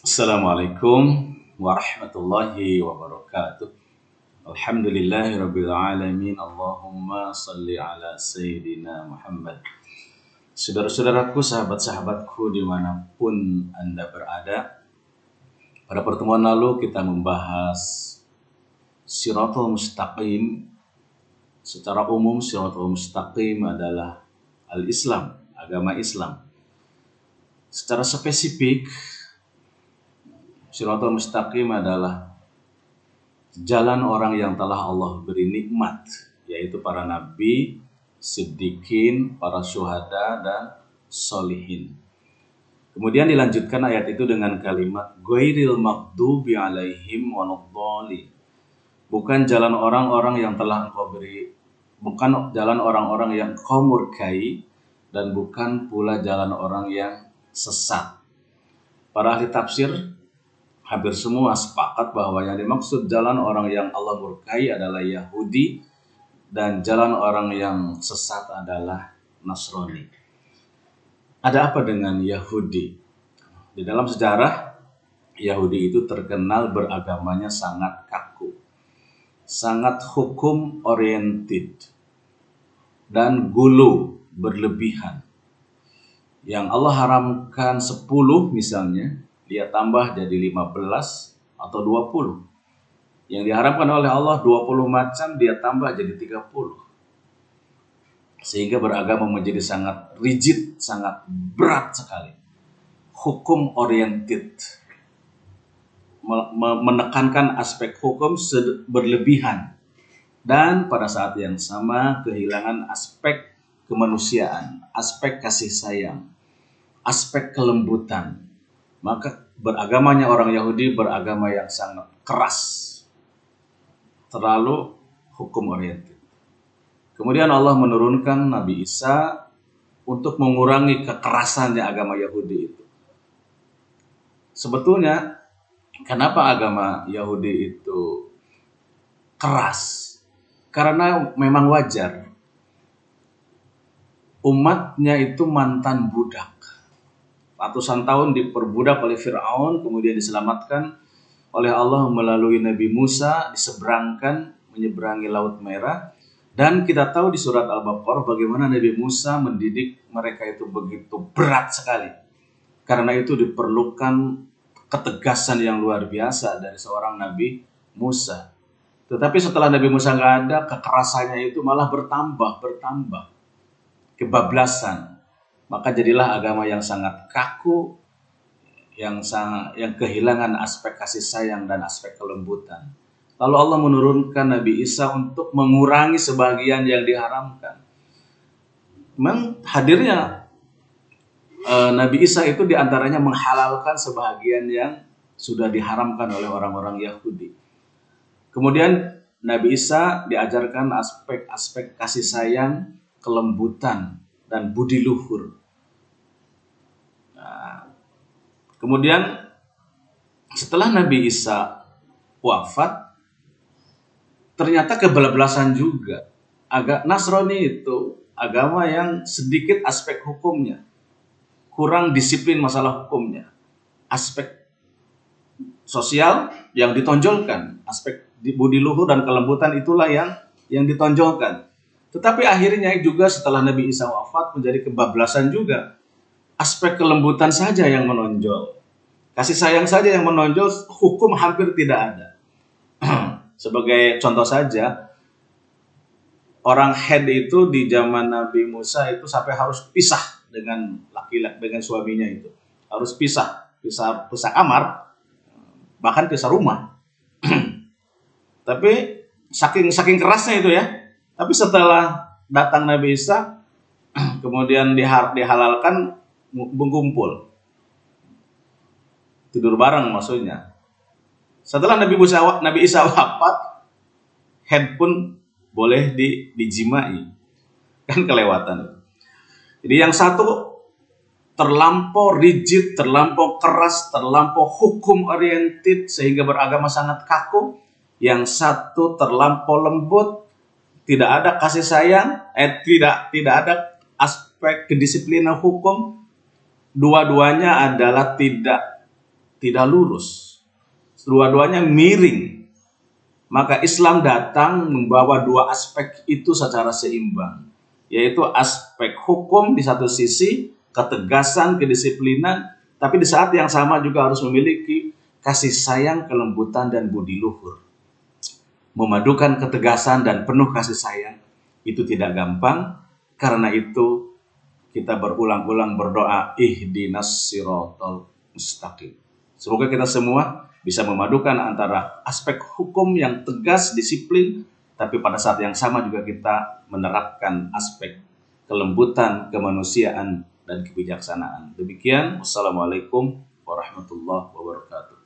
Assalamualaikum warahmatullahi wabarakatuh. Alhamdulillahirabbil alamin. Allahumma salli ala sayyidina Muhammad. Saudara-saudaraku, sahabat-sahabatku dimanapun Anda berada, pada pertemuan lalu kita membahas Shiratal Mustaqim. Secara umum Shiratal Mustaqim adalah al-Islam, agama Islam. Secara spesifik, Shiratal Mustaqim adalah jalan orang yang telah Allah beri nikmat, yaitu para nabi, siddiqin, para syuhada, dan solihin. Kemudian dilanjutkan ayat itu dengan kalimat ghairil maghdubi alaihim waladdallin. Bukan jalan orang-orang yang telah engkau beri, bukan jalan orang-orang yang kau murkai, dan bukan pula jalan orang yang sesat. Para ahli tafsir hampir semua sepakat bahwa yang dimaksud jalan orang yang Allah murkai adalah Yahudi, dan jalan orang yang sesat adalah Nasrani. Ada apa dengan Yahudi? Di dalam sejarah, Yahudi itu terkenal beragamanya sangat kaku, sangat hukum oriented, dan gulu berlebihan. Yang Allah haramkan 10 misalnya, dia tambah jadi 15 atau 20. Yang diharamkan oleh Allah 20 macam, dia tambah jadi 30. Sehingga beragama menjadi sangat rigid, sangat berat sekali. Hukum oriented. Menekankan aspek hukum berlebihan. Dan pada saat yang sama kehilangan aspek kemanusiaan, aspek kasih sayang, aspek kelembutan. Maka beragamanya orang Yahudi beragama yang sangat keras, terlalu hukum oriented. Kemudian Allah menurunkan Nabi Isa untuk mengurangi kekerasannya agama Yahudi itu. Sebetulnya kenapa agama Yahudi itu keras? Karena memang wajar. Umatnya itu mantan budak. Ratusan tahun diperbudak oleh Fir'aun, kemudian diselamatkan oleh Allah melalui Nabi Musa, diseberangkan, menyeberangi Laut Merah. Dan kita tahu di surat Al-Baqarah bagaimana Nabi Musa mendidik mereka itu begitu berat sekali. Karena itu diperlukan ketegasan yang luar biasa dari seorang Nabi Musa. Tetapi setelah Nabi Musa nggak ada, kekerasannya itu malah bertambah. Kebablasan. Maka jadilah agama yang sangat kaku, yang kehilangan aspek kasih sayang dan aspek kelembutan. Lalu Allah menurunkan Nabi Isa untuk mengurangi sebagian yang diharamkan. Memang hadirnya Nabi Isa itu diantaranya menghalalkan sebagian yang sudah diharamkan oleh orang-orang Yahudi. Kemudian Nabi Isa diajarkan aspek-aspek kasih sayang, kelembutan, dan budi luhur. Nah, kemudian setelah Nabi Isa wafat, ternyata kebablasan juga. Nasrani itu agama yang sedikit aspek hukumnya, kurang disiplin masalah hukumnya. Aspek sosial yang ditonjolkan, aspek budi luhur dan kelembutan itulah yang ditonjolkan. Tetapi akhirnya juga setelah Nabi Isa wafat menjadi kebablasan juga. Aspek kelembutan saja yang menonjol, kasih sayang saja yang menonjol, hukum hampir tidak ada. Sebagai contoh saja, orang head itu di zaman Nabi Musa itu sampai harus pisah dengan laki-laki, dengan suaminya itu. Harus pisah kamar, bahkan pisah rumah. Tapi saking kerasnya itu ya. Tapi setelah datang Nabi Isa, kemudian dihalalkan berkumpul. Tidur bareng maksudnya. Setelah Nabi Isa wafat, head pun boleh dijimai. Kan kelewatan. Jadi yang satu terlampau rigid, terlampau keras, terlampau hukum oriented sehingga beragama sangat kaku. Yang satu terlampau lembut, tidak ada kasih sayang, tidak ada aspek kedisiplinan hukum. Dua-duanya adalah tidak tidak lurus. Dua-duanya miring. Maka Islam datang membawa dua aspek itu secara seimbang, yaitu aspek hukum di satu sisi, ketegasan, kedisiplinan, tapi di saat yang sama juga harus memiliki kasih sayang, kelembutan, dan budi luhur. Memadukan ketegasan dan penuh kasih sayang itu tidak gampang. Karena itu kita berulang-ulang berdoa, ihdinas siratal mustaqim. Semoga kita semua bisa memadukan antara aspek hukum yang tegas, disiplin, tapi pada saat yang sama juga kita menerapkan aspek kelembutan, kemanusiaan, dan kebijaksanaan. Demikian, wassalamualaikum warahmatullahi wabarakatuh.